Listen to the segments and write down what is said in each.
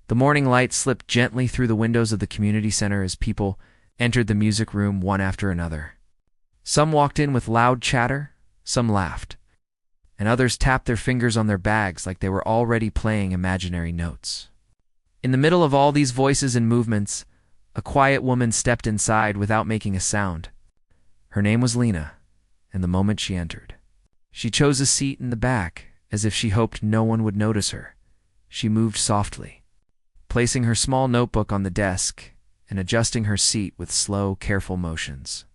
The morning light slipped gently through the windows of the community center as people entered the music room one after another. Some walked in with loud chatter, some laughed, and others tapped their fingers on their bags like they were already playing imaginary notes. In the middle of all these voices and movements, a quiet woman stepped inside without making a sound. Her name was Lena, and the moment she entered, she chose a seat in the back, as if she hoped no one would notice her. She moved softly, placing her small notebook on the desk and adjusting her seat with slow, careful motions.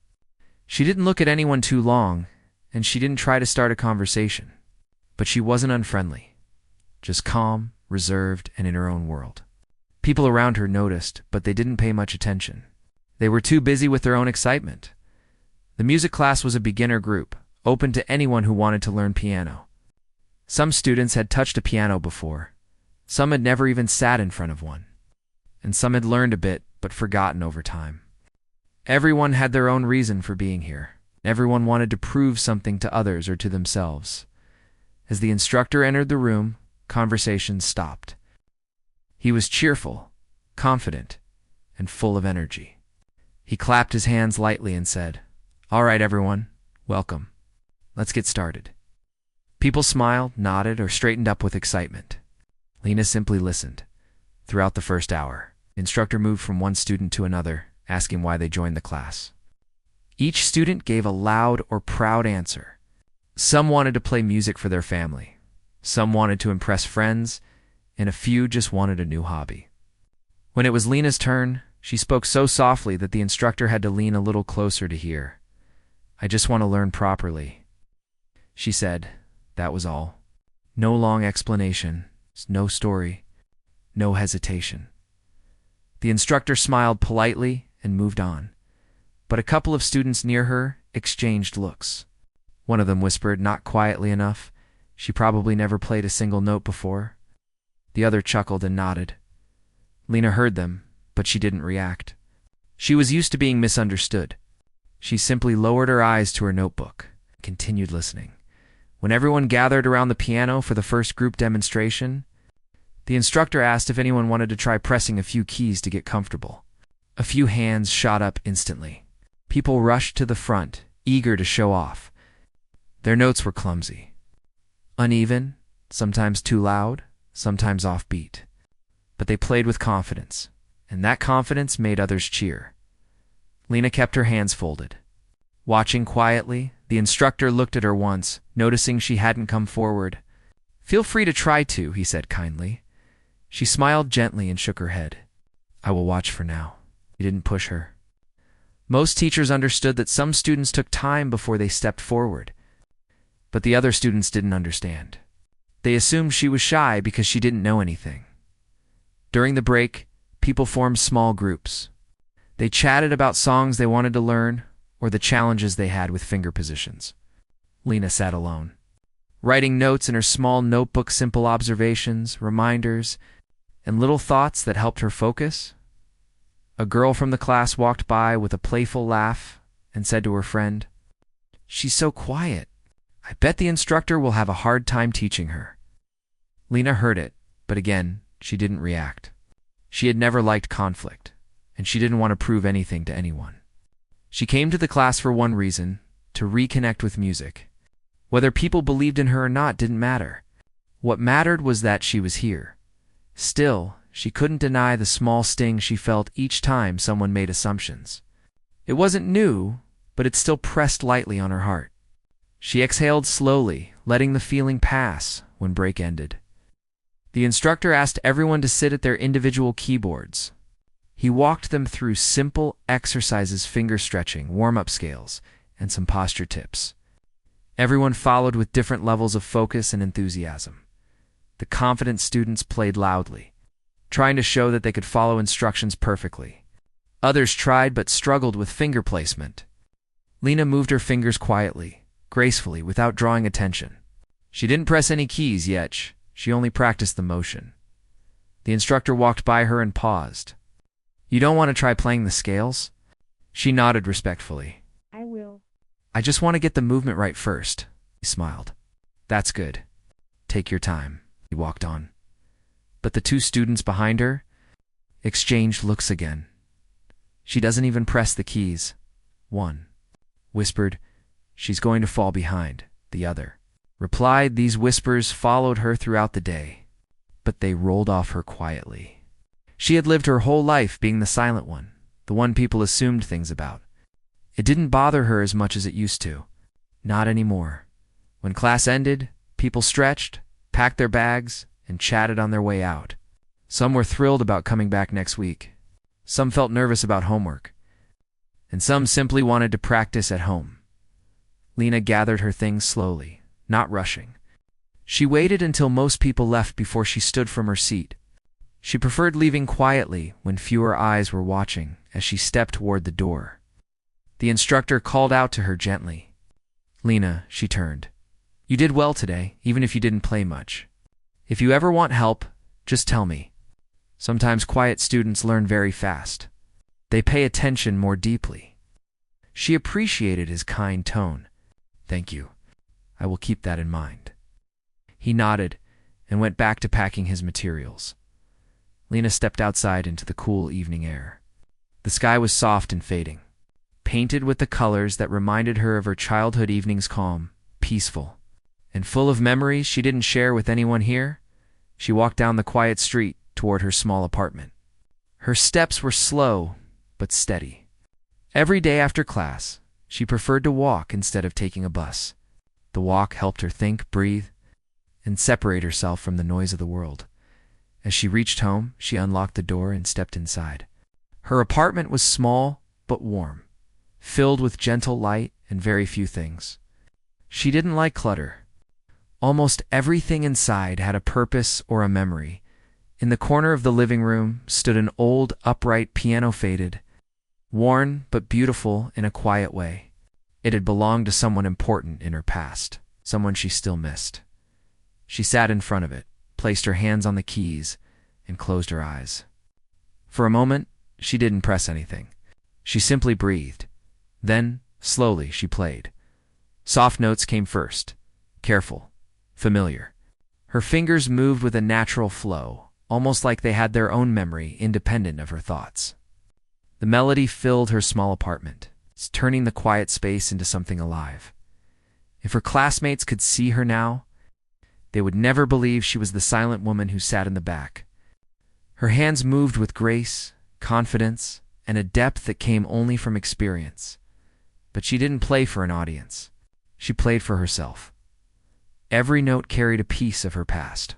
She didn't look at anyone too long, and she didn't try to start a conversation. But she wasn't unfriendly, just calm, reserved, and in her own world. People around her noticed, but they didn't pay much attention. They were too busy with their own excitement. The music class was a beginner group, open to anyone who wanted to learn piano. Some students had touched a piano before. Some had never even sat in front of one. And some had learned a bit, but forgotten over time. Everyone had their own reason for being here. Everyone wanted to prove something to others or to themselves. As the instructor entered the room, conversation stopped. He was cheerful, confident, and full of energy. He clapped his hands lightly and said, "All right, everyone, welcome. Let's get started." People smiled, nodded, or straightened up with excitement. Lena simply listened. Throughout the first hour, the instructor moved from one student to another, asking why they joined the class. Each student gave a loud or proud answer. Some wanted to play music for their family. Some wanted to impress friends, and a few just wanted a new hobby. When it was Lena's turn, she spoke so softly that the instructor had to lean a little closer to hear. "I just want to learn properly," she said. That was all. No long explanation, no story, no hesitation. The instructor smiled politely and moved on. But a couple of students near her exchanged looks. One of them whispered, not quietly enough, "She probably never played a single note before." The other chuckled and nodded. Lena heard them, but she didn't react. She was used to being misunderstood. She simply lowered her eyes to her notebook and continued listening. When everyone gathered around the piano for the first group demonstration, the instructor asked if anyone wanted to try pressing a few keys to get comfortable. A few hands shot up instantly. People rushed to the front, eager to show off. Their notes were clumsy, uneven, sometimes too loud, sometimes offbeat. But they played with confidence, and that confidence made others cheer. Lena kept her hands folded. Watching quietly, the instructor looked at her once, noticing she hadn't come forward. "Feel free to try to," he said kindly. She smiled gently and shook her head. "I will watch for now." He didn't push her. Most teachers understood that some students took time before they stepped forward, but the other students didn't understand. They assumed she was shy because she didn't know anything. During the break, people formed small groups. They chatted about songs they wanted to learn or the challenges they had with finger positions. Lena sat alone, writing notes in her small notebook, simple observations, reminders, and little thoughts that helped her focus. A girl from the class walked by with a playful laugh and said to her friend, "She's so quiet. I bet the instructor will have a hard time teaching her." Lena heard it, but again, she didn't react. She had never liked conflict, and she didn't want to prove anything to anyone. She came to the class for one reason, to reconnect with music. Whether people believed in her or not didn't matter. What mattered was that she was here. Still, she couldn't deny the small sting she felt each time someone made assumptions. It wasn't new, but it still pressed lightly on her heart. She exhaled slowly, letting the feeling pass when break ended. The instructor asked everyone to sit at their individual keyboards. He walked them through simple exercises, finger stretching, warm-up scales, and some posture tips. Everyone followed with different levels of focus and enthusiasm. The confident students played loudly, trying to show that they could follow instructions perfectly. Others tried but struggled with finger placement. Lena moved her fingers quietly, gracefully, without drawing attention. She didn't press any keys yet, she only practiced the motion. The instructor walked by her and paused. "You don't want to try playing the scales?" She nodded respectfully. "I will. "I just want to get the movement right first." He smiled. "That's good. Take your time." He walked on. But the two students behind her exchanged looks again. She doesn't even press the keys. One whispered, "She's going to fall behind." The other replied. These whispers followed her throughout the day, but they rolled off her quietly. She had lived her whole life being the silent one, the one people assumed things about. It didn't bother her as much as it used to. Not anymore. When class ended, people stretched, packed their bags, and chatted on their way out. Some were thrilled about coming back next week. Some felt nervous about homework. And some simply wanted to practice at home. Lena gathered her things slowly, not rushing. She waited until most people left before she stood from her seat. She preferred leaving quietly when fewer eyes were watching as she stepped toward the door. The instructor called out to her gently. "Lena," she turned. "You did well today, even if you didn't play much. If you ever want help, just tell me." Sometimes quiet students learn very fast. They pay attention more deeply. She appreciated his kind tone. "Thank you. I will keep that in mind." He nodded and went back to packing his materials. Lena stepped outside into the cool evening air. The sky was soft and fading, painted with the colors that reminded her of her childhood evenings, calm, peaceful, and full of memories she didn't share with anyone here. She walked down the quiet street toward her small apartment. Her steps were slow but steady. Every day after class, she preferred to walk instead of taking a bus. The walk helped her think, breathe, and separate herself from the noise of the world. As she reached home, she unlocked the door and stepped inside. Her apartment was small but warm, filled with gentle light and very few things. She didn't like clutter. Almost everything inside had a purpose or a memory. In the corner of the living room stood an old, upright piano, faded, worn but beautiful in a quiet way. It had belonged to someone important in her past, someone she still missed. She sat in front of it, placed her hands on the keys, and closed her eyes. For a moment, she didn't press anything. She simply breathed. Then, slowly, she played. Soft notes came first, careful, familiar. Her fingers moved with a natural flow, almost like they had their own memory independent of her thoughts. The melody filled her small apartment, turning the quiet space into something alive. If her classmates could see her now, they would never believe she was the silent woman who sat in the back. Her hands moved with grace, confidence, and a depth that came only from experience. But she didn't play for an audience. She played for herself. Every note carried a piece of her past.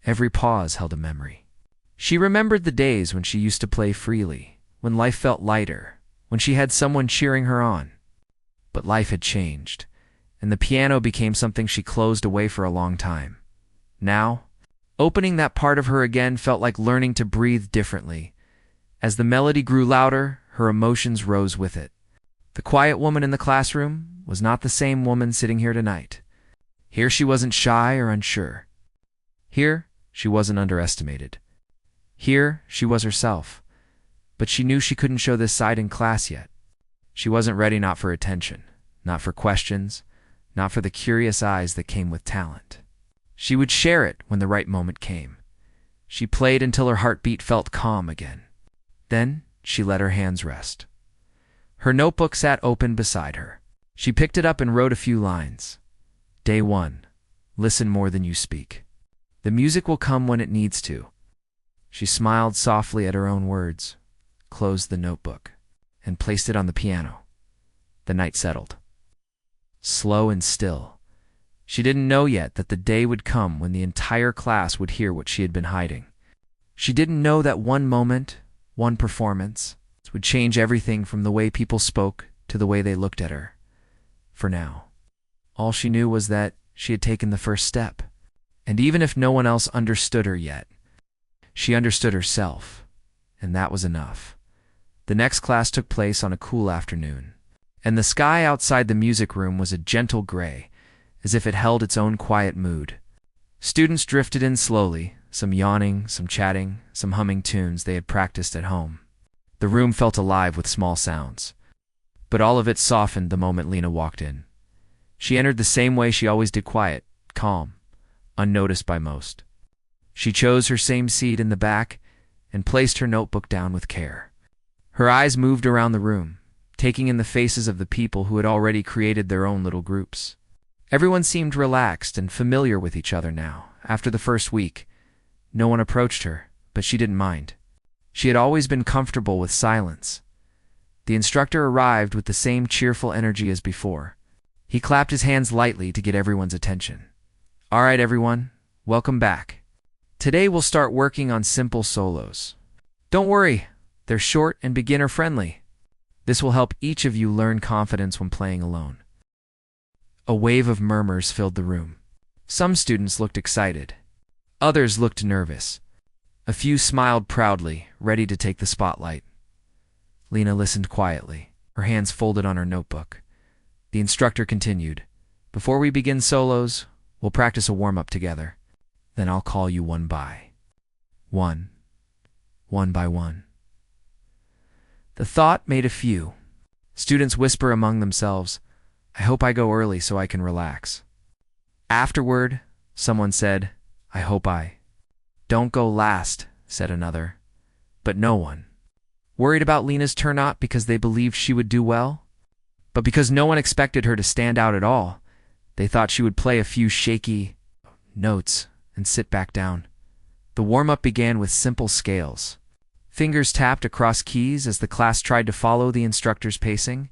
Every pause held a memory. She remembered the days when she used to play freely, when life felt lighter, when she had someone cheering her on. But life had changed, and the piano became something she closed away for a long time. Now, opening that part of her again felt like learning to breathe differently. As the melody grew louder, her emotions rose with it. The quiet woman in the classroom was not the same woman sitting here tonight. Here she wasn't shy or unsure. Here she wasn't underestimated. Here she was herself. But she knew she couldn't show this side in class yet. She wasn't ready, not for attention, not for questions, not for the curious eyes that came with talent. She would share it when the right moment came. She played until her heartbeat felt calm again. Then she let her hands rest. Her notebook sat open beside her. She picked it up and wrote a few lines. Day 1. Listen more than you speak. The music will come when it needs to. She smiled softly at her own words, closed the notebook, and placed it on the piano. The night settled. Slow and still. She didn't know yet that the day would come when the entire class would hear what she had been hiding. She didn't know that one moment, one performance, would change everything from the way people spoke to the way they looked at her. For now, all she knew was that she had taken the first step. And even if no one else understood her yet, she understood herself, and that was enough. The next class took place on a cool afternoon, and the sky outside the music room was a gentle gray, as if it held its own quiet mood. Students drifted in slowly, some yawning, some chatting, some humming tunes they had practiced at home. The room felt alive with small sounds, but all of it softened the moment Lena walked in. She entered the same way she always did, quiet, calm, unnoticed by most. She chose her same seat in the back and placed her notebook down with care. Her eyes moved around the room, taking in the faces of the people who had already created their own little groups. Everyone seemed relaxed and familiar with each other now. After the first week, no one approached her, but she didn't mind. She had always been comfortable with silence. The instructor arrived with the same cheerful energy as before. He clapped his hands lightly to get everyone's attention. "All right, everyone, welcome back. Today we'll start working on simple solos. Don't worry, they're short and beginner-friendly. This will help each of you learn confidence when playing alone." A wave of murmurs filled the room. Some students looked excited. Others looked nervous. A few smiled proudly, ready to take the spotlight. Lena listened quietly, her hands folded on her notebook. The instructor continued, "Before we begin solos, we'll practice a warm-up together. Then I'll call you one by one. The thought made a few. Students whisper among themselves, "I hope I go early so I can relax." Afterward, someone said, "I hope I don't go last," said another. But no one worried about Lena's turn out because they believed she would do well. But because no one expected her to stand out at all, they thought she would play a few shaky notes and sit back down. The warm-up began with simple scales. Fingers tapped across keys as the class tried to follow the instructor's pacing.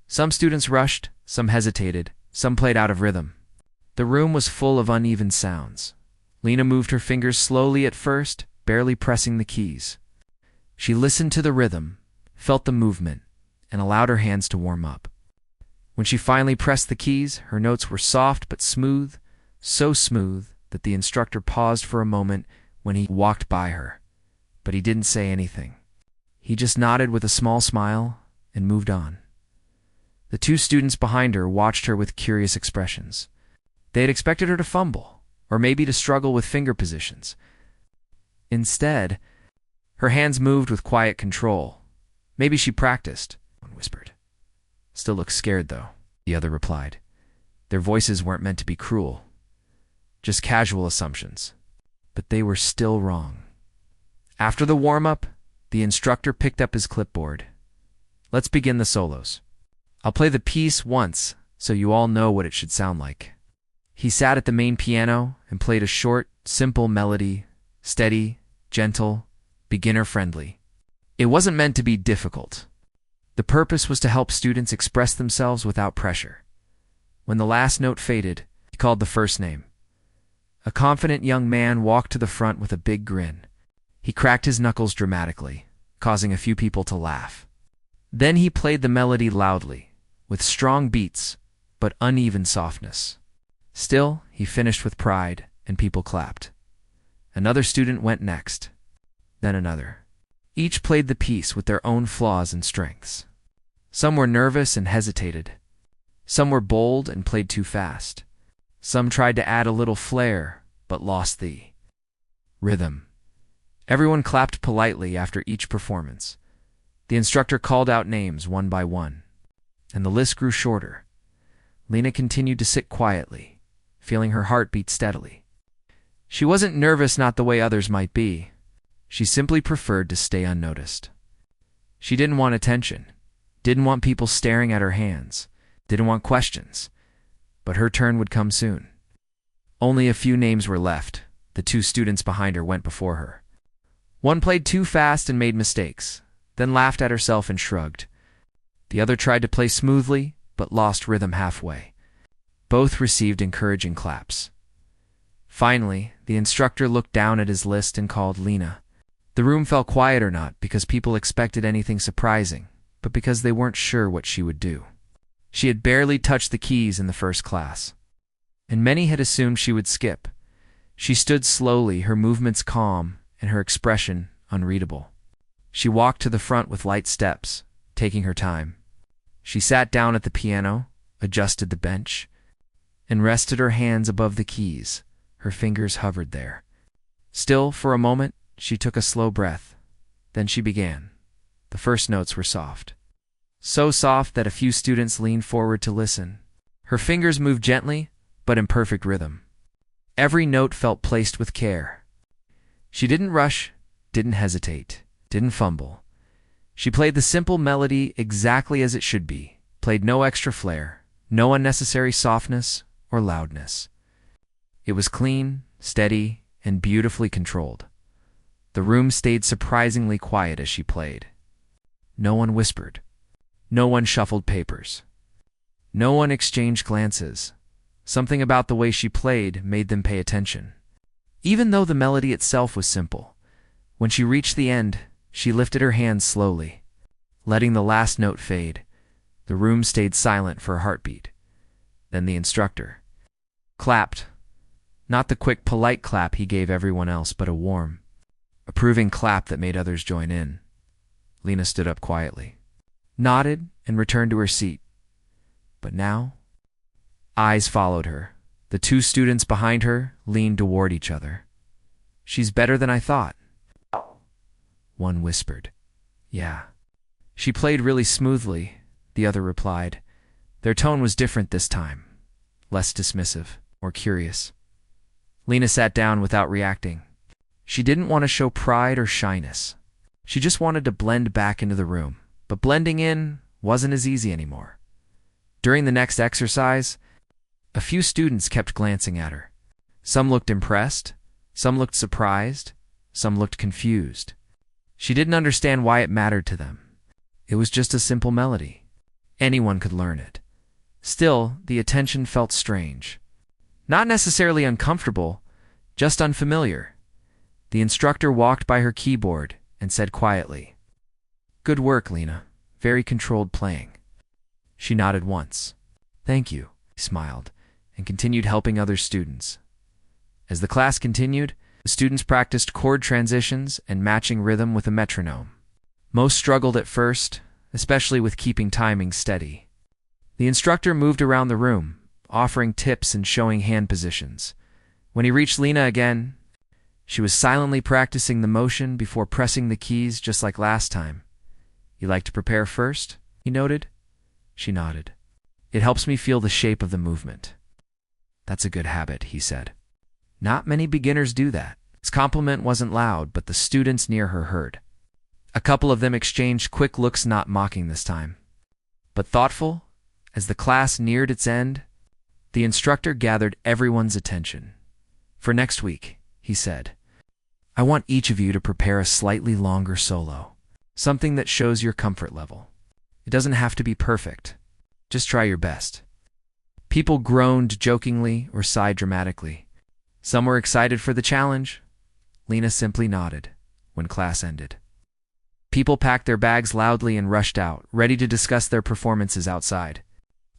Some students rushed, some hesitated, some played out of rhythm. The room was full of uneven sounds. Lena moved her fingers slowly at first, barely pressing the keys. She listened to the rhythm, felt the movement, and allowed her hands to warm up. When she finally pressed the keys, her notes were soft but smooth, so smooth that the instructor paused for a moment when he walked by her. But he didn't say anything. He just nodded with a small smile and moved on. The two students behind her watched her with curious expressions. They had expected her to fumble, or maybe to struggle with finger positions. Instead, her hands moved with quiet control. "Maybe she practiced," one whispered. "Still looks scared, though," the other replied. Their voices weren't meant to be cruel, just casual assumptions. But they were still wrong. After the warm-up, the instructor picked up his clipboard. "Let's begin the solos. I'll play the piece once so you all know what it should sound like." He sat at the main piano and played a short, simple melody, steady, gentle, beginner-friendly. It wasn't meant to be difficult. The purpose was to help students express themselves without pressure. When the last note faded, he called the first name. A confident young man walked to the front with a big grin. He cracked his knuckles dramatically, causing a few people to laugh. Then he played the melody loudly, with strong beats, but uneven softness. Still, he finished with pride, and people clapped. Another student went next, then another. Each played the piece with their own flaws and strengths. Some were nervous and hesitated. Some were bold and played too fast. Some tried to add a little flair, but lost the rhythm. Everyone clapped politely after each performance. The instructor called out names one by one, and the list grew shorter. Lena continued to sit quietly, feeling her heart beat steadily. She wasn't nervous, not the way others might be. She simply preferred to stay unnoticed. She didn't want attention, didn't want people staring at her hands, didn't want questions. But her turn would come soon. Only a few names were left. The two students behind her went before her. One played too fast and made mistakes, then laughed at herself and shrugged. The other tried to play smoothly, but lost rhythm halfway. Both received encouraging claps. Finally, the instructor looked down at his list and called Lena. The room fell quieter, not because people expected anything surprising, but because they weren't sure what she would do. She had barely touched the keys in the first class, and many had assumed she would skip. She stood slowly, her movements calm and her expression unreadable. She walked to the front with light steps, taking her time. She sat down at the piano, adjusted the bench, and rested her hands above the keys. Her fingers hovered there. Still, for a moment, she took a slow breath. Then she began. The first notes were soft. So soft that a few students leaned forward to listen. Her fingers moved gently, but in perfect rhythm. Every note felt placed with care. She didn't rush, didn't hesitate, didn't fumble. She played the simple melody exactly as it should be, played no extra flair, no unnecessary softness or loudness. It was clean, steady, and beautifully controlled. The room stayed surprisingly quiet as she played. No one whispered. No one shuffled papers. No one exchanged glances. Something about the way she played made them pay attention. Even though the melody itself was simple, when she reached the end, she lifted her hands slowly. Letting the last note fade, the room stayed silent for a heartbeat. Then the instructor clapped. Not the quick, polite clap he gave everyone else, but a warm, approving clap that made others join in. Lena stood up quietly, nodded, and returned to her seat. But now, eyes followed her. The two students behind her leaned toward each other. "She's better than I thought," one whispered. "Yeah. She played really smoothly," the other replied. Their tone was different this time, less dismissive, more curious. Lena sat down without reacting. She didn't want to show pride or shyness. She just wanted to blend back into the room, but blending in wasn't as easy anymore. During the next exercise, a few students kept glancing at her. Some looked impressed, some looked surprised, some looked confused. She didn't understand why it mattered to them. It was just a simple melody. Anyone could learn it. Still, the attention felt strange. Not necessarily uncomfortable, just unfamiliar. The instructor walked by her keyboard and said quietly, "Good work, Lena. Very controlled playing." She nodded once. "Thank you," he smiled, and continued helping other students. As the class continued, the students practiced chord transitions and matching rhythm with a metronome. Most struggled at first, especially with keeping timing steady. The instructor moved around the room, offering tips and showing hand positions. When he reached Lena again, she was silently practicing the motion before pressing the keys just like last time. "You like to prepare first?" he noted. She nodded. "It helps me feel the shape of the movement." "That's a good habit," he said. Not many beginners do that. His compliment wasn't loud, but the students near her heard. A couple of them exchanged quick looks, not mocking this time, but thoughtful. As the class neared its end, the instructor gathered everyone's attention. "For next week," he said, "I want each of you to prepare a slightly longer solo, something that shows your comfort level. It doesn't have to be perfect. Just try your best." People groaned jokingly or sighed dramatically. Some were excited for the challenge. Lena simply nodded when class ended. People packed their bags loudly and rushed out, ready to discuss their performances outside.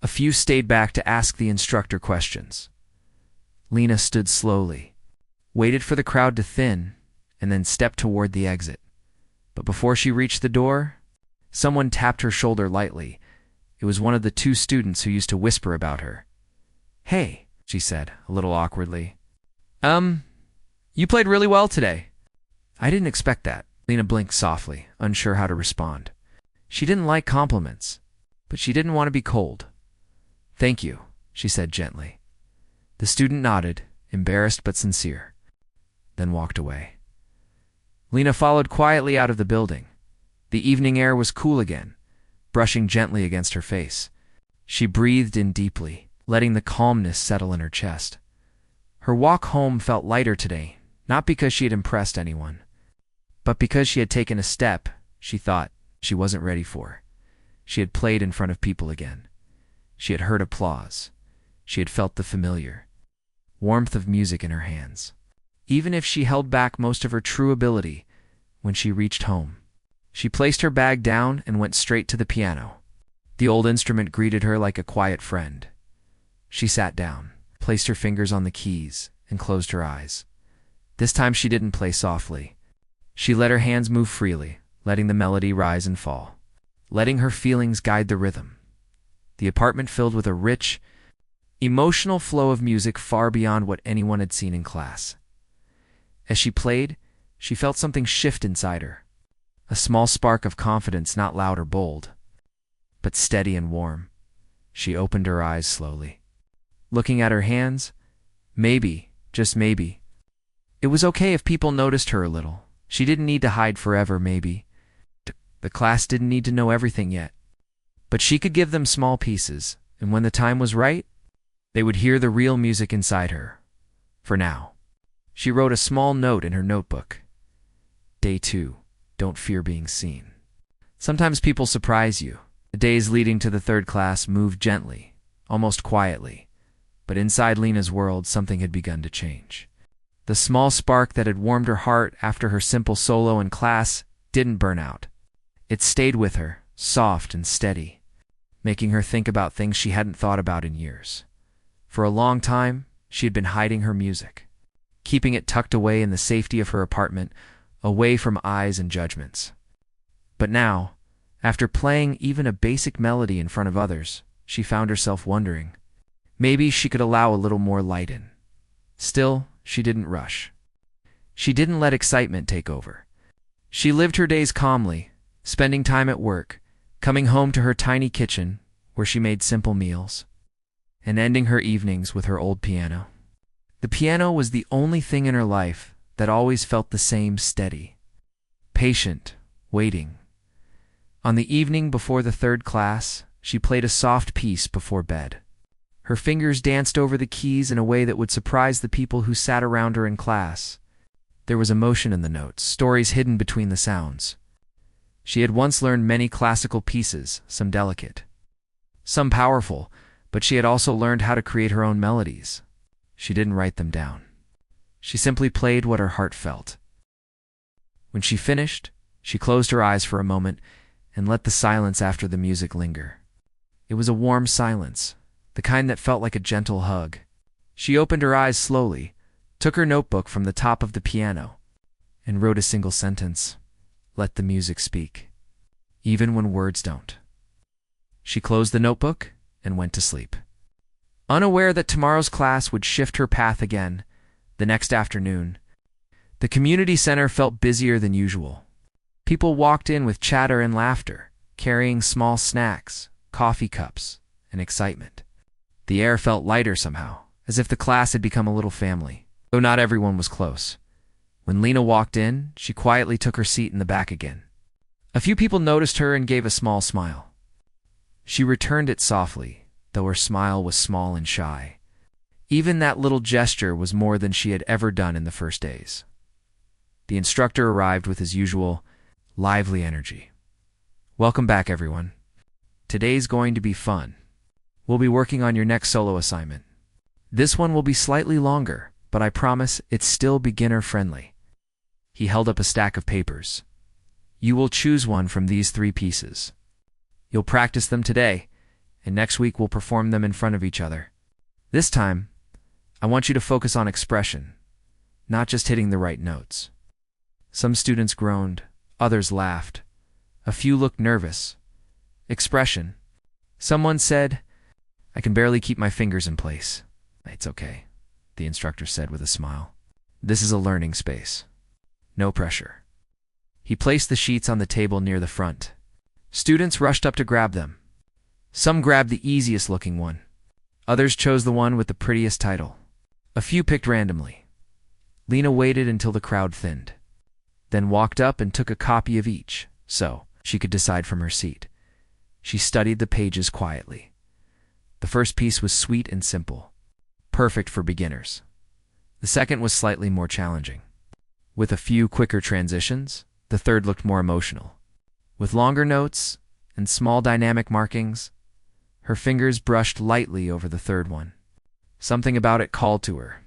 A few stayed back to ask the instructor questions. Lena stood slowly, waited for the crowd to thin, and then stepped toward the exit. But before she reached the door, someone tapped her shoulder lightly. It was one of the two students who used to whisper about her. "Hey," she said, a little awkwardly. You played really well today." "I didn't expect that." Lena blinked softly, unsure how to respond. She didn't like compliments, but she didn't want to be cold. "Thank you," she said gently. The student nodded, embarrassed but sincere, then walked away. Lena followed quietly out of the building. The evening air was cool again, brushing gently against her face. She breathed in deeply, letting the calmness settle in her chest. Her walk home felt lighter today, not because she had impressed anyone, but because she had taken a step she thought she wasn't ready for. She had played in front of people again. She had heard applause. She had felt the familiar warmth of music in her hands. Even if she held back most of her true ability, when she reached home, she placed her bag down and went straight to the piano. The old instrument greeted her like a quiet friend. She sat down, placed her fingers on the keys, and closed her eyes. This time she didn't play softly. She let her hands move freely, letting the melody rise and fall, letting her feelings guide the rhythm. The apartment filled with a rich, emotional flow of music far beyond what anyone had seen in class. As she played, she felt something shift inside her, a small spark of confidence, not loud or bold, but steady and warm. She opened her eyes slowly. Looking at her hands, maybe, just maybe, it It was okay if people noticed her a little. She didn't need to hide forever, maybe. The class didn't need to know everything yet. But she could give them small pieces, and when the time was right, they would hear the real music inside her. For now. She wrote a small note in her notebook. Day 2. Don't fear being seen. Sometimes people surprise you. The days leading to the third class moved gently, almost quietly. But inside Lena's world, something had begun to change. The small spark that had warmed her heart after her simple solo in class didn't burn out. It stayed with her, soft and steady, making her think about things she hadn't thought about in years. For a long time, she had been hiding her music, keeping it tucked away in the safety of her apartment, away from eyes and judgments. But now, after playing even a basic melody in front of others, she found herself wondering, maybe she could allow a little more light in. Still, she didn't rush. She didn't let excitement take over. She lived her days calmly, spending time at work, coming home to her tiny kitchen where she made simple meals, and ending her evenings with her old piano. The piano was the only thing in her life that always felt the same, steady, patient, waiting. On the evening before the third class, she played a soft piece before bed. Her fingers danced over the keys in a way that would surprise the people who sat around her in class. There was emotion in the notes, stories hidden between the sounds. She had once learned many classical pieces, some delicate, some powerful, but she had also learned how to create her own melodies. She didn't write them down. She simply played what her heart felt. When she finished, she closed her eyes for a moment and let the silence after the music linger. It was a warm silence, the kind that felt like a gentle hug. She opened her eyes slowly, took her notebook from the top of the piano, and wrote a single sentence. Let the music speak, even when words don't. She closed the notebook and went to sleep. Unaware that tomorrow's class would shift her path again, the next afternoon, the community center felt busier than usual. People walked in with chatter and laughter, carrying small snacks, coffee cups, and excitement. The air felt lighter somehow, as if the class had become a little family, though not everyone was close. When Lena walked in, she quietly took her seat in the back again. A few people noticed her and gave a small smile. She returned it softly, though her smile was small and shy. Even that little gesture was more than she had ever done in the first days. The instructor arrived with his usual, lively energy. Welcome back, everyone. Today's going to be fun. We'll be working on your next solo assignment. This one will be slightly longer, but I promise it's still beginner-friendly. He held up a stack of papers. You will choose one from these 3 pieces. You'll practice them today, and next week we'll perform them in front of each other. This time, I want you to focus on expression, not just hitting the right notes. Some students groaned, others laughed. A few looked nervous. Expression. Someone said, I can barely keep my fingers in place. It's okay, the instructor said with a smile. This is a learning space. No pressure. He placed the sheets on the table near the front. Students rushed up to grab them. Some grabbed the easiest-looking one. Others chose the one with the prettiest title. A few picked randomly. Lena waited until the crowd thinned, then walked up and took a copy of each, so she could decide from her seat. She studied the pages quietly. The first piece was sweet and simple, perfect for beginners. The second was slightly more challenging. With a few quicker transitions, the third looked more emotional. With longer notes and small dynamic markings, her fingers brushed lightly over the third one. Something about it called to her.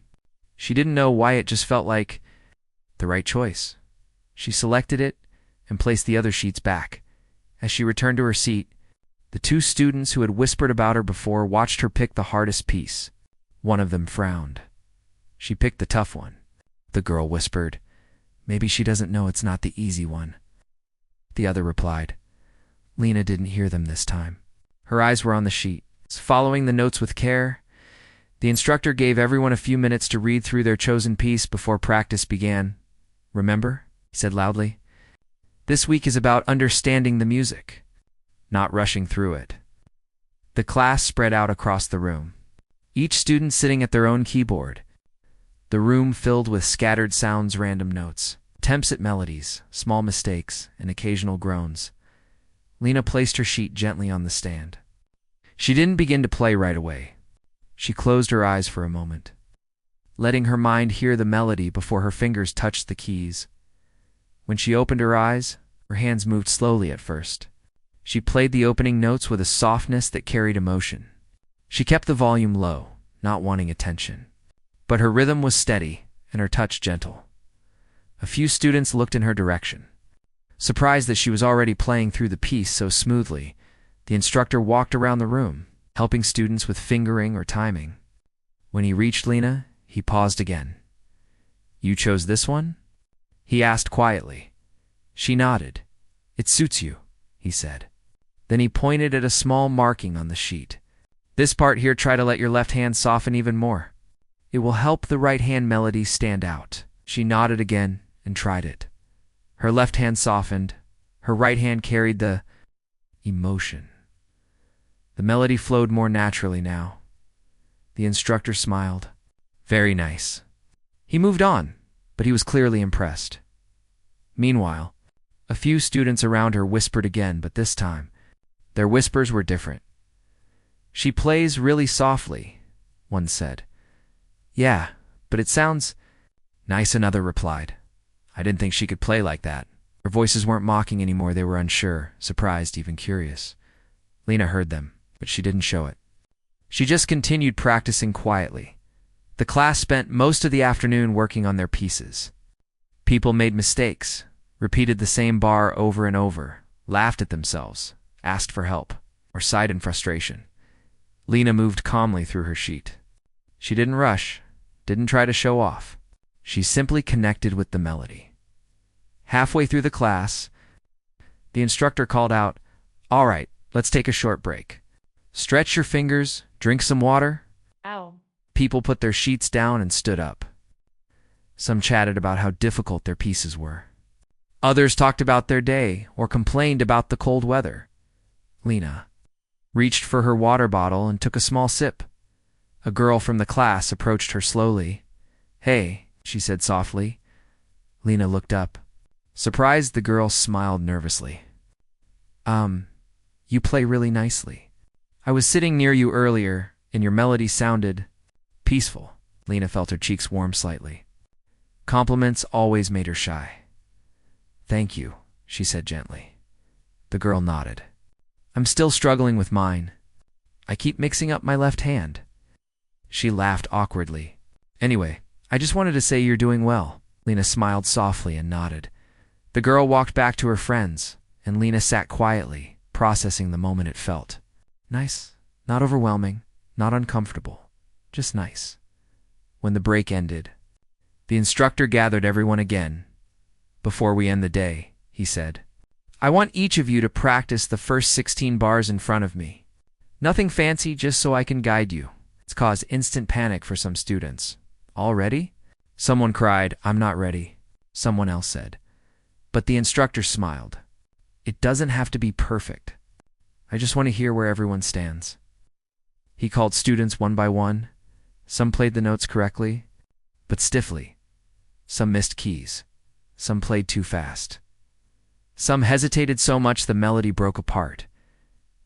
She didn't know why, it just felt like the right choice. She selected it and placed the other sheets back. As she returned to her seat, the 2 students who had whispered about her before watched her pick the hardest piece. One of them frowned. She picked the tough one. The girl whispered, maybe she doesn't know it's not the easy one. The other replied. Lena didn't hear them this time. Her eyes were on the sheet, following the notes with care. The instructor gave everyone a few minutes to read through their chosen piece before practice began. Remember, he said loudly, this week is about understanding the music, not rushing through it. The class spread out across the room, each student sitting at their own keyboard. The room filled with scattered sounds, random notes, attempts at melodies, small mistakes, and occasional groans. Lena placed her sheet gently on the stand. She didn't begin to play right away. She closed her eyes for a moment, letting her mind hear the melody before her fingers touched the keys. When she opened her eyes, her hands moved slowly at first. She played the opening notes with a softness that carried emotion. She kept the volume low, not wanting attention. But her rhythm was steady and her touch gentle. A few students looked in her direction. Surprised that she was already playing through the piece so smoothly, the instructor walked around the room, helping students with fingering or timing. When he reached Lena, he paused again. "You chose this one?" he asked quietly. She nodded. "It suits you," he said. Then he pointed at a small marking on the sheet. "This part here, try to let your left hand soften even more. It will help the right hand melody stand out." She nodded again and tried it. Her left hand softened. Her right hand carried the emotion. The melody flowed more naturally now. The instructor smiled. "Very nice." He moved on, but he was clearly impressed. Meanwhile, a few students around her whispered again, but this time, their whispers were different. "She plays really softly," one said. "Yeah, but it sounds nice," another replied. "I didn't think she could play like that." Her voices weren't mocking anymore, they were unsure, surprised, even curious. Lena heard them, but she didn't show it. She just continued practicing quietly. The class spent most of the afternoon working on their pieces. People made mistakes, repeated the same bar over and over, laughed at themselves, asked for help, or sighed in frustration. Lena moved calmly through her sheet. She didn't rush, didn't try to show off. She simply connected with the melody. Halfway through the class, the instructor called out, "All right, let's take a short break. Stretch your fingers, drink some water." Ow. People put their sheets down and stood up. Some chatted about how difficult their pieces were. Others talked about their day or complained about the cold weather. Lena reached for her water bottle and took a small sip. A girl from the class approached her slowly. "Hey," she said softly. Lena looked up. Surprised, the girl smiled nervously. You play really nicely. I was sitting near you earlier, and your melody sounded peaceful." Lena felt her cheeks warm slightly. Compliments always made her shy. "Thank you," she said gently. The girl nodded. "I'm still struggling with mine. I keep mixing up my left hand." She laughed awkwardly. "Anyway, I just wanted to say you're doing well." Lena smiled softly and nodded. The girl walked back to her friends, and Lena sat quietly, processing the moment it felt. Nice, not overwhelming, not uncomfortable, just nice. When the break ended, the instructor gathered everyone again. "Before we end the day," he said, "I want each of you to practice the first 16 bars in front of me. Nothing fancy, just so I can guide you." It's caused instant panic for some students. "All ready?" Someone cried, "I'm not ready," someone else said. But the instructor smiled. "It doesn't have to be perfect. I just want to hear where everyone stands." He called students one by one. Some played the notes correctly, but stiffly. Some missed keys. Some played too fast. Some hesitated so much the melody broke apart.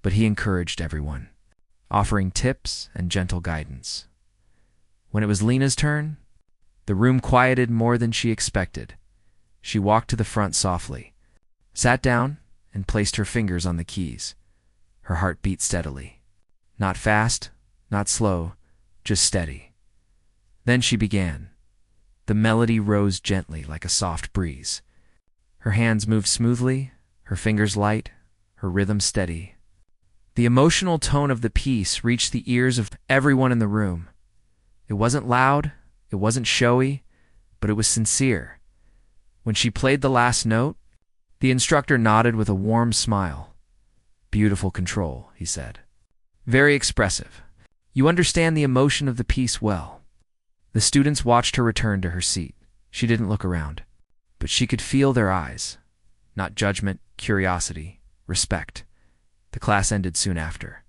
But he encouraged everyone, offering tips and gentle guidance. When it was Lena's turn, the room quieted more than she expected. She walked to the front softly, sat down, and placed her fingers on the keys. Her heart beat steadily. Not fast, not slow, just steady. Then she began. The melody rose gently like a soft breeze. Her hands moved smoothly, her fingers light, her rhythm steady. The emotional tone of the piece reached the ears of everyone in the room. It wasn't loud, it wasn't showy, but it was sincere. When she played the last note, the instructor nodded with a warm smile. "Beautiful control," he said. "Very expressive. You understand the emotion of the piece well." The students watched her return to her seat. She didn't look around, but she could feel their eyes. Not judgment, curiosity, respect. The class ended soon after.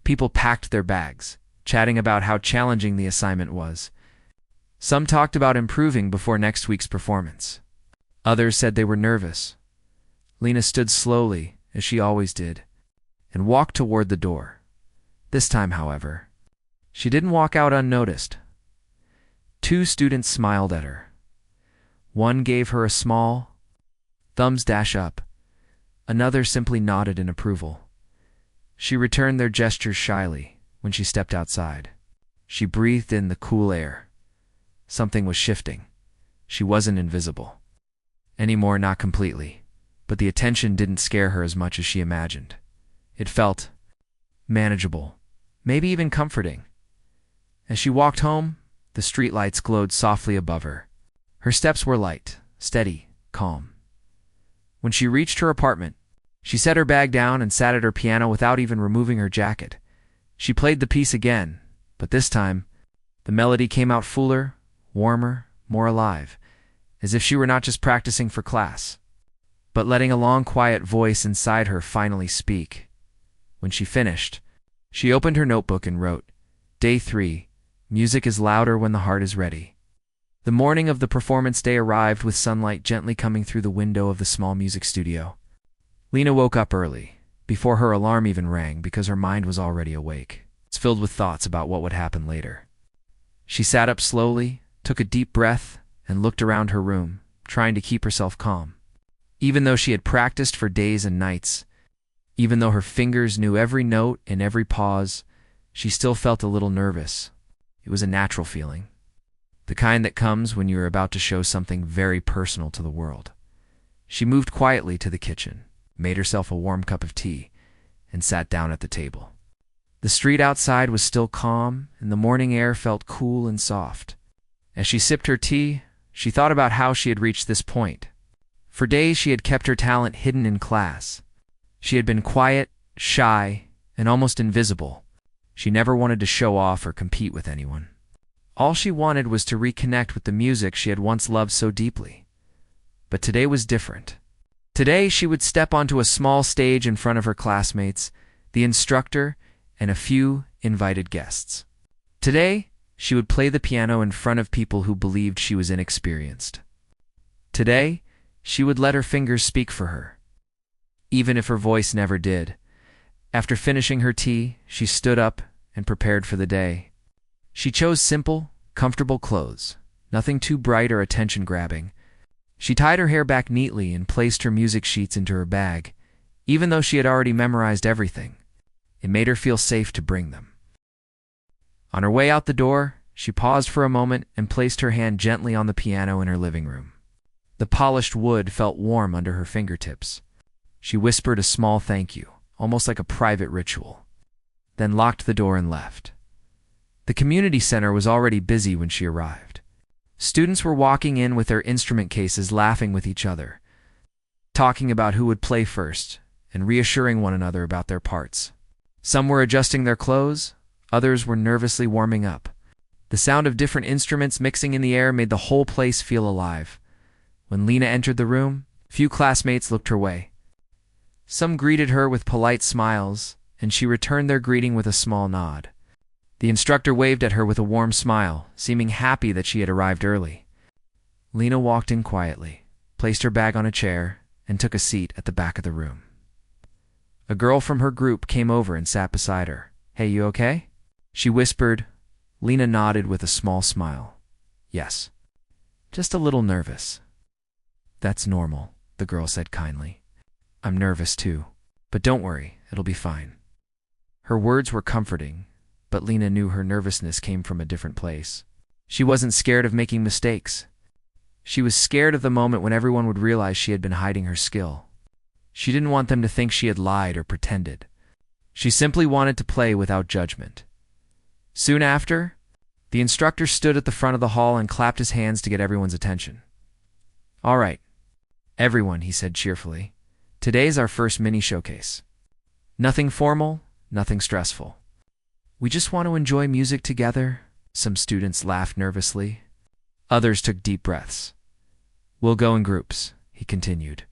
People packed their bags, chatting about how challenging the assignment was. Some talked about improving before next week's performance. Others said they were nervous. Lena stood slowly, as she always did, and walked toward the door. This time, however, she didn't walk out unnoticed. Two students smiled at her. One gave her a small thumbs up. Another simply nodded in approval. She returned their gestures shyly when she stepped outside. She breathed in the cool air. Something was shifting. She wasn't invisible. Anymore, not completely, but the attention didn't scare her as much as she imagined. It felt manageable, maybe even comforting. As she walked home, the streetlights glowed softly above her. Her steps were light, steady, calm. When she reached her apartment, she set her bag down and sat at her piano without even removing her jacket. She played the piece again, but this time, the melody came out fuller, warmer, more alive, as if she were not just practicing for class, but letting a long, quiet voice inside her finally speak. When she finished, she opened her notebook and wrote, Day 3, music is louder when the heart is ready. The morning of the performance day arrived with sunlight gently coming through the window of the small music studio. Lena woke up early, before her alarm even rang, because her mind was already awake. It's filled with thoughts about what would happen later. She sat up slowly, took a deep breath, and looked around her room, trying to keep herself calm. Even though she had practiced for days and nights, even though her fingers knew every note and every pause, she still felt a little nervous. It was a natural feeling, the kind that comes when you are about to show something very personal to the world. She moved quietly to the kitchen, made herself a warm cup of tea, and sat down at the table. The street outside was still calm, and the morning air felt cool and soft. As she sipped her tea, she thought about how she had reached this point. For days she had kept her talent hidden in class. She had been quiet, shy, and almost invisible. She never wanted to show off or compete with anyone. All she wanted was to reconnect with the music she had once loved so deeply. But today was different. Today she would step onto a small stage in front of her classmates, the instructor, and a few invited guests. Today, she would play the piano in front of people who believed she was inexperienced. Today, she would let her fingers speak for her, even if her voice never did. After finishing her tea, she stood up and prepared for the day. She chose simple, comfortable clothes, nothing too bright or attention-grabbing. She tied her hair back neatly and placed her music sheets into her bag, even though she had already memorized everything. It made her feel safe to bring them. On her way out the door, she paused for a moment and placed her hand gently on the piano in her living room. The polished wood felt warm under her fingertips. She whispered a small thank you, almost like a private ritual, then locked the door and left. The community center was already busy when she arrived. Students were walking in with their instrument cases, laughing with each other, talking about who would play first, and reassuring one another about their parts. Some were adjusting their clothes, others were nervously warming up. The sound of different instruments mixing in the air made the whole place feel alive. When Lena entered the room, few classmates looked her way. Some greeted her with polite smiles, and she returned their greeting with a small nod. The instructor waved at her with a warm smile, seeming happy that she had arrived early. Lena walked in quietly, placed her bag on a chair, and took a seat at the back of the room. A girl from her group came over and sat beside her. Hey, you okay? She whispered. Lena nodded with a small smile. Yes. Just a little nervous. That's normal, the girl said kindly. I'm nervous too, but don't worry, it'll be fine. Her words were comforting, but Lena knew her nervousness came from a different place. She wasn't scared of making mistakes. She was scared of the moment when everyone would realize she had been hiding her skill. She didn't want them to think she had lied or pretended. She simply wanted to play without judgment. Soon after, the instructor stood at the front of the hall and clapped his hands to get everyone's attention. All right, everyone, he said cheerfully. Today's our first mini showcase. Nothing formal, nothing stressful. We just want to enjoy music together. Some students laughed nervously. Others took deep breaths. We'll go in groups, he continued.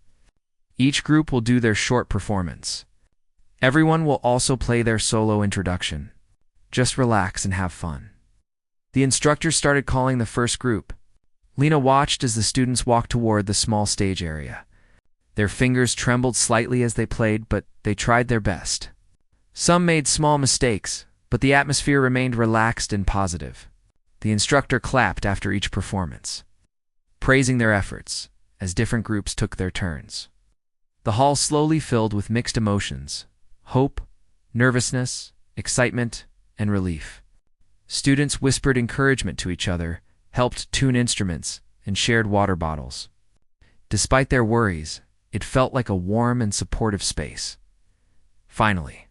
Each group will do their short performance. Everyone will also play their solo introduction. Just relax and have fun. The instructor started calling the first group. Lena watched as the students walked toward the small stage area. Their fingers trembled slightly as they played, but they tried their best. Some made small mistakes, but the atmosphere remained relaxed and positive. The instructor clapped after each performance, praising their efforts as different groups took their turns. The hall slowly filled with mixed emotions: hope, nervousness, excitement, and relief. Students whispered encouragement to each other, helped tune instruments, and shared water bottles. Despite their worries, it felt like a warm and supportive space. Finally,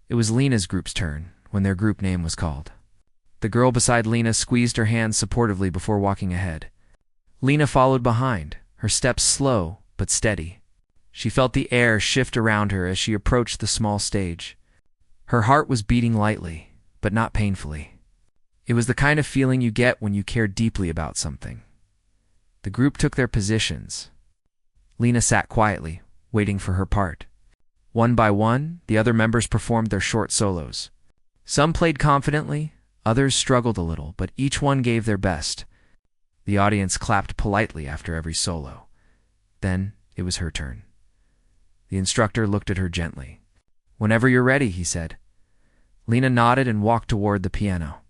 it was Lena's group's turn when their group name was called. The girl beside Lena squeezed her hands supportively before walking ahead. Lena followed behind, her steps slow but steady. She felt the air shift around her as she approached the small stage. Her heart was beating lightly, but not painfully. It was the kind of feeling you get when you care deeply about something. The group took their positions. Lena sat quietly, waiting for her part. One by one, the other members performed their short solos. Some played confidently, others struggled a little, but each one gave their best. The audience clapped politely after every solo. Then it was her turn. The instructor looked at her gently. "Whenever you're ready," he said. Lena nodded and walked toward the piano.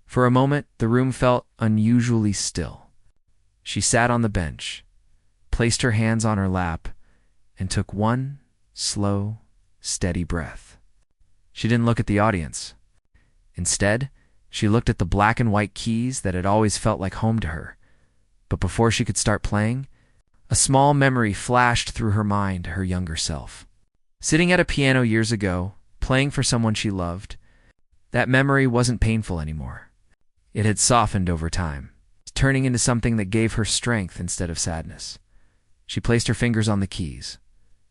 For a moment, the room felt unusually still. She sat on the bench, placed her hands on her lap, and took one slow, steady breath. She didn't look at the audience. Instead, she looked at the black and white keys that had always felt like home to her. But before she could start playing, a small memory flashed through her mind, her younger self. Sitting at a piano years ago, playing for someone she loved, that memory wasn't painful anymore. It had softened over time, turning into something that gave her strength instead of sadness. She placed her fingers on the keys.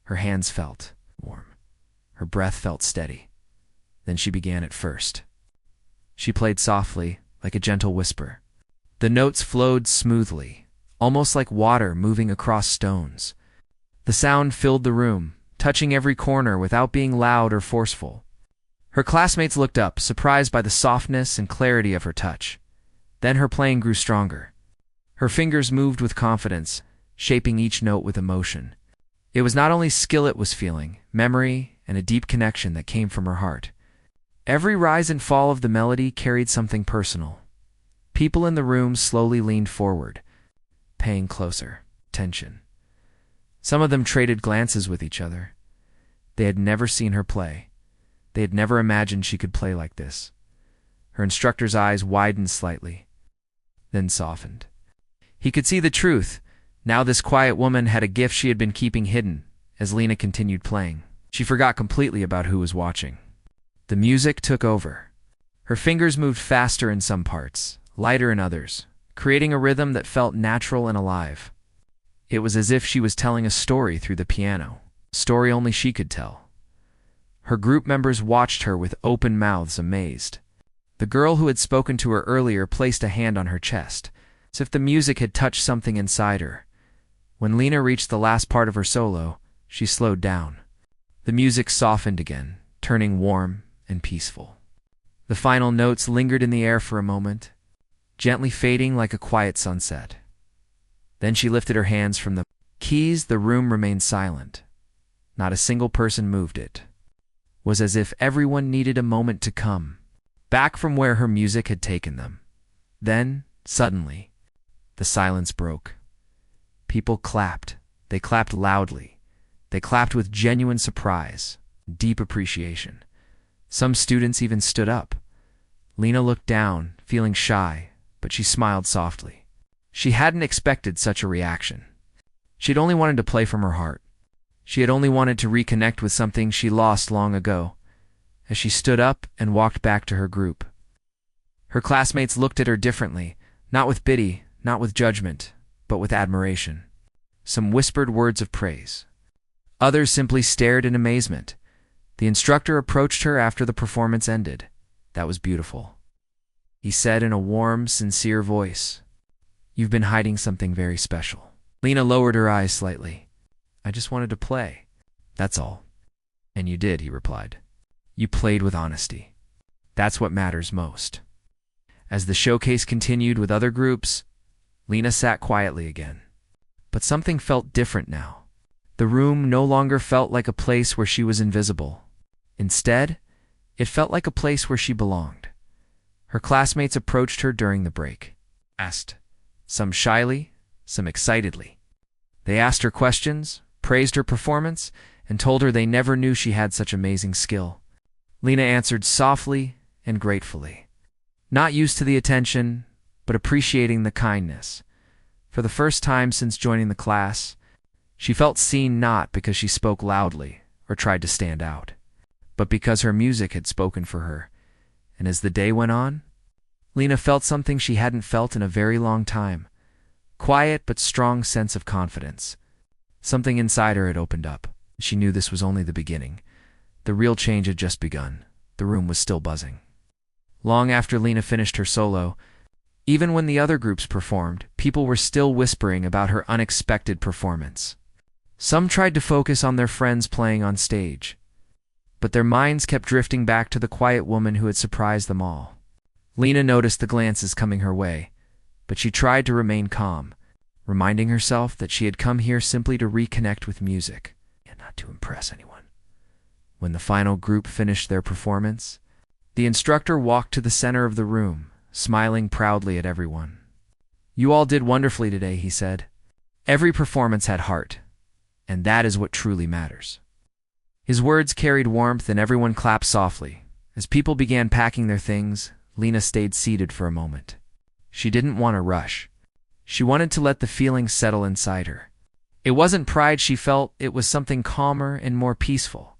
Her hands felt warm. Her breath felt steady. Then she began at first. She played softly, like a gentle whisper. The notes flowed smoothly, almost like water moving across stones. The sound filled the room, touching every corner without being loud or forceful. Her classmates looked up, surprised by the softness and clarity of her touch. Then her playing grew stronger. Her fingers moved with confidence, shaping each note with emotion. It was not only skill it was feeling, memory, and a deep connection that came from her heart. Every rise and fall of the melody carried something personal. People in the room slowly leaned forward, paying closer attention. Some of them traded glances with each other. They had never seen her play. They had never imagined she could play like this. Her instructor's eyes widened slightly, then softened. He could see the truth. Now this quiet woman had a gift she had been keeping hidden. As Lena continued playing, she forgot completely about who was watching. The music took over. Her fingers moved faster in some parts, lighter in others, creating a rhythm that felt natural and alive. It was as if she was telling a story through the piano, a story only she could tell. Her group members watched her with open mouths, amazed. The girl who had spoken to her earlier placed a hand on her chest, as if the music had touched something inside her. When Lena reached the last part of her solo, she slowed down. The music softened again, turning warm and peaceful. The final notes lingered in the air for a moment, gently fading like a quiet sunset. Then she lifted her hands from the keys. The room remained silent. Not a single person moved. It was as if everyone needed a moment to come back from where her music had taken them. Then, suddenly, the silence broke. People clapped. They clapped loudly. They clapped with genuine surprise, deep appreciation. Some students even stood up. Lena looked down, feeling shy, but she smiled softly. She hadn't expected such a reaction. She'd only wanted to play from her heart. She had only wanted to reconnect with something she lost long ago. As she stood up and walked back to her group, her classmates looked at her differently, not with pity, not with judgment, but with admiration. Some whispered words of praise. Others simply stared in amazement. The instructor approached her after the performance ended. "That was beautiful," he said in a warm, sincere voice. "You've been hiding something very special." Lena lowered her eyes slightly. "I just wanted to play. That's all." "And you did," he replied. "You played with honesty. That's what matters most." As the showcase continued with other groups, Lena sat quietly again. But something felt different now. The room no longer felt like a place where she was invisible. Instead, it felt like a place where she belonged. Her classmates approached her during the break, asked, some shyly, some excitedly. They asked her questions, praised her performance, and told her they never knew she had such amazing skill. Lena answered softly and gratefully, not used to the attention, but appreciating the kindness. For the first time since joining the class, she felt seen not because she spoke loudly or tried to stand out, but because her music had spoken for her. And as the day went on, Lena felt something she hadn't felt in a very long time. Quiet but strong sense of confidence. Something inside her had opened up. She knew this was only the beginning. The real change had just begun. The room was still buzzing. Long after Lena finished her solo, even when the other groups performed, people were still whispering about her unexpected performance. Some tried to focus on their friends playing on stage, but their minds kept drifting back to the quiet woman who had surprised them all. Lena noticed the glances coming her way, but she tried to remain calm, reminding herself that she had come here simply to reconnect with music and not to impress anyone. When the final group finished their performance, the instructor walked to the center of the room, smiling proudly at everyone. "You all did wonderfully today," he said. "Every performance had heart, and that is what truly matters." His words carried warmth and everyone clapped softly. As people began packing their things, Lena stayed seated for a moment. She didn't want to rush. She wanted to let the feeling settle inside her. It wasn't pride she felt, it was something calmer and more peaceful.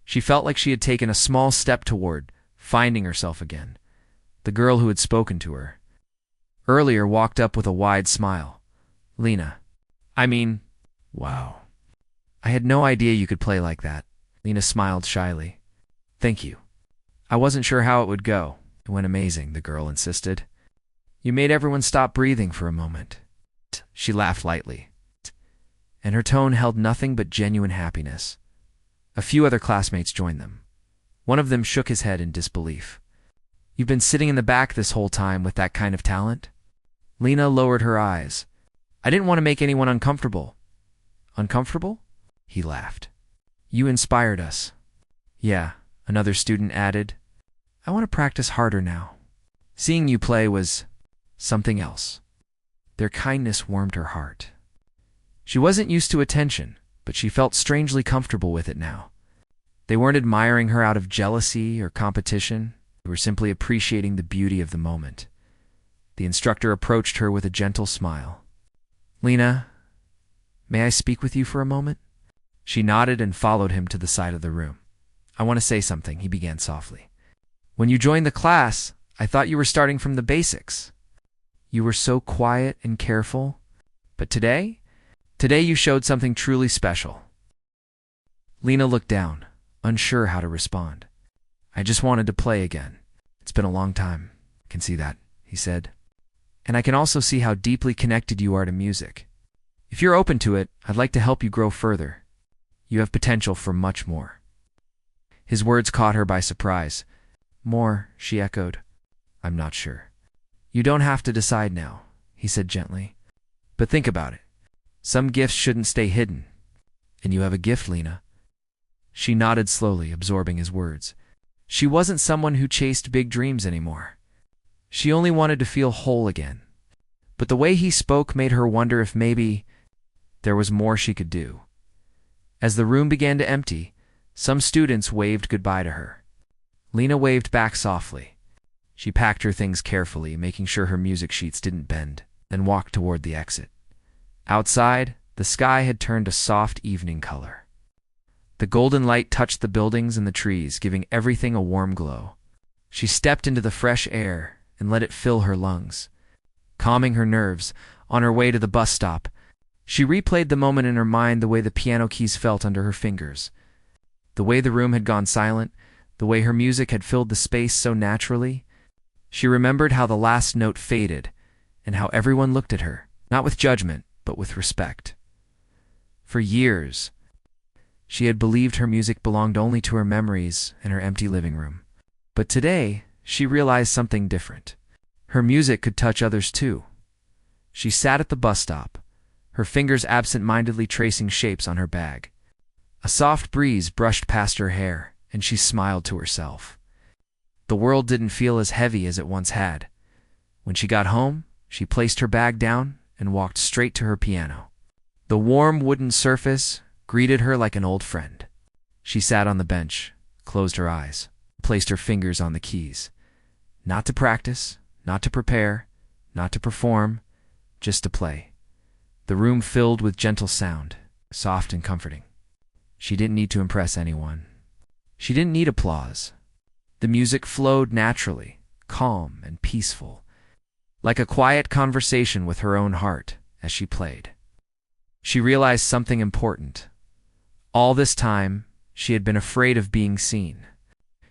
She felt like she had taken a small step toward finding herself again. The girl who had spoken to her earlier walked up with a wide smile. "Lena, wow. I had no idea you could play like that." Lena smiled shyly. "Thank you. I wasn't sure how it would go." "It went amazing," the girl insisted. "You made everyone stop breathing for a moment." She laughed lightly, and her tone held nothing but genuine happiness. A few other classmates joined them. One of them shook his head in disbelief. "You've been sitting in the back this whole time with that kind of talent?" Lena lowered her eyes. "I didn't want to make anyone uncomfortable." "Uncomfortable?" He laughed. "You inspired us." "Yeah," another student added. "I want to practice harder now." Seeing you play was something else. Their kindness warmed her heart. She wasn't used to attention, but she felt strangely comfortable with it now. They weren't admiring her out of jealousy or competition. They were simply appreciating the beauty of the moment. The instructor approached her with a gentle smile. "Lena, may I speak with you for a moment?" She nodded and followed him to the side of the room. "I want to say something," he began softly. "When you joined the class, I thought you were starting from the basics. You were so quiet and careful. But today you showed something truly special." Lena looked down, unsure how to respond. "I just wanted to play again. It's been a long time. I can see that," he said. "And I can also see how deeply connected you are to music. If you're open to it, I'd like to help you grow further. You have potential for much more." His words caught her by surprise. "More," she echoed. "I'm not sure." "You don't have to decide now," he said gently. "But think about it. Some gifts shouldn't stay hidden. And you have a gift, Lena." She nodded slowly, absorbing his words. She wasn't someone who chased big dreams anymore. She only wanted to feel whole again. But the way he spoke made her wonder if maybe there was more she could do. As the room began to empty, some students waved goodbye to her. Lena waved back softly. She packed her things carefully, making sure her music sheets didn't bend, then walked toward the exit. Outside, the sky had turned a soft evening color. The golden light touched the buildings and the trees, giving everything a warm glow. She stepped into the fresh air and let it fill her lungs. Calming her nerves, on her way to the bus stop, she replayed the moment in her mind, the way the piano keys felt under her fingers, the way the room had gone silent, the way her music had filled the space so naturally. She remembered how the last note faded and how everyone looked at her, not with judgment, but with respect. For years, she had believed her music belonged only to her memories and her empty living room. But today, she realized something different. Her music could touch others too. She sat at the bus stop, her fingers absent-mindedly tracing shapes on her bag. A soft breeze brushed past her hair, and she smiled to herself. The world didn't feel as heavy as it once had. When she got home, she placed her bag down and walked straight to her piano. The warm wooden surface greeted her like an old friend. She sat on the bench, closed her eyes, placed her fingers on the keys. Not to practice, not to prepare, not to perform, just to play. The room filled with gentle sound, soft and comforting. She didn't need to impress anyone. She didn't need applause. The music flowed naturally, calm and peaceful, like a quiet conversation with her own heart as she played. She realized something important. All this time, she had been afraid of being seen.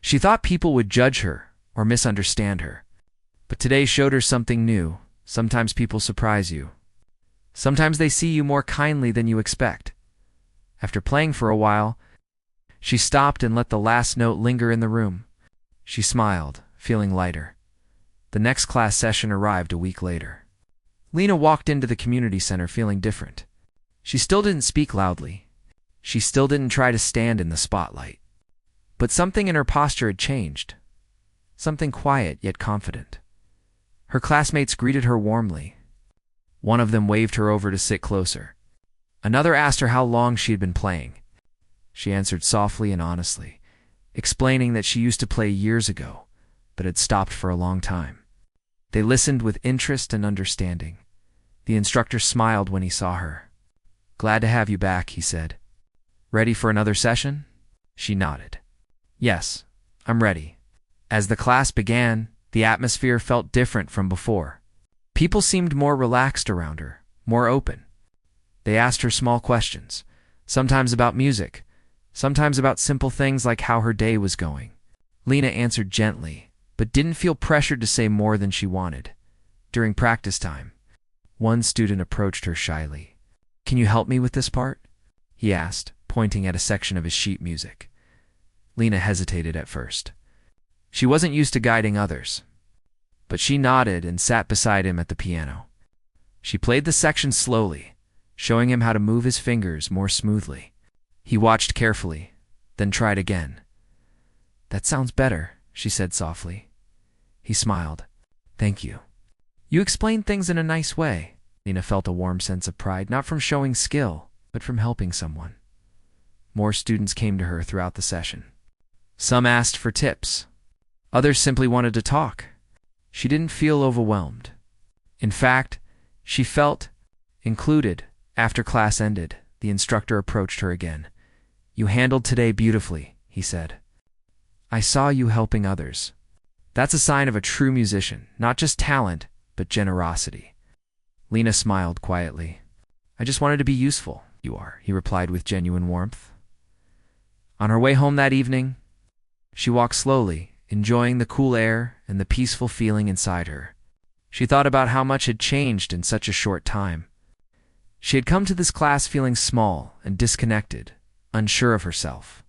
She thought people would judge her or misunderstand her. But today showed her something new. Sometimes people surprise you. Sometimes they see you more kindly than you expect. After playing for a while, she stopped and let the last note linger in the room. She smiled, feeling lighter. The next class session arrived a week later. Lena walked into the community center feeling different. She still didn't speak loudly. She still didn't try to stand in the spotlight. But something in her posture had changed. Something quiet yet confident. Her classmates greeted her warmly. One of them waved her over to sit closer. Another asked her how long she had been playing. She answered softly and honestly, explaining that she used to play years ago, but had stopped for a long time. They listened with interest and understanding. The instructor smiled when he saw her. "Glad to have you back," he said. "Ready for another session?" She nodded. "Yes, I'm ready." As the class began, the atmosphere felt different from before. People seemed more relaxed around her, more open. They asked her small questions, sometimes about music, sometimes about simple things like how her day was going. Lena answered gently, but didn't feel pressured to say more than she wanted. During practice time, one student approached her shyly. "Can you help me with this part?" he asked, pointing at a section of his sheet music. Lena hesitated at first. She wasn't used to guiding others, but she nodded and sat beside him at the piano. She played the section slowly, showing him how to move his fingers more smoothly. He watched carefully, then tried again. "That sounds better," she said softly. He smiled. "Thank you. You explain things in a nice way." Lena felt a warm sense of pride, not from showing skill, but from helping someone. More students came to her throughout the session. Some asked for tips. Others simply wanted to talk. She didn't feel overwhelmed. In fact, she felt included. After class ended, the instructor approached her again. "You handled today beautifully," he said. "I saw you helping others. That's a sign of a true musician, not just talent, but generosity." Lena smiled quietly. "I just wanted to be useful." "You are," he replied with genuine warmth. On her way home that evening, she walked slowly, enjoying the cool air and the peaceful feeling inside her. She thought about how much had changed in such a short time. She had come to this class feeling small and disconnected, unsure of herself.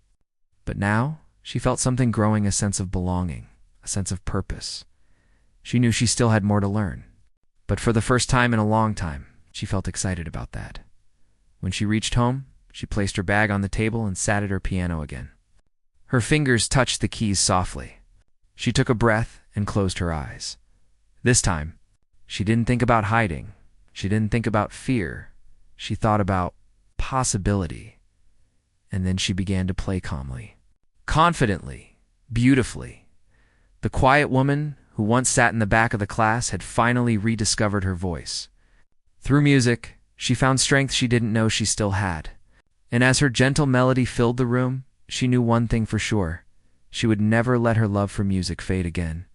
But now, she felt something growing, a sense of belonging, a sense of purpose. She knew she still had more to learn. But for the first time in a long time, she felt excited about that. When she reached home, she placed her bag on the table and sat at her piano again. Her fingers touched the keys softly. She took a breath and closed her eyes. This time, she didn't think about hiding. She didn't think about fear. She thought about possibility. And then she began to play calmly, confidently, beautifully. The quiet woman who once sat in the back of the class had finally rediscovered her voice. Through music, she found strength she didn't know she still had. And as her gentle melody filled the room, she knew one thing for sure. She would never let her love for music fade again.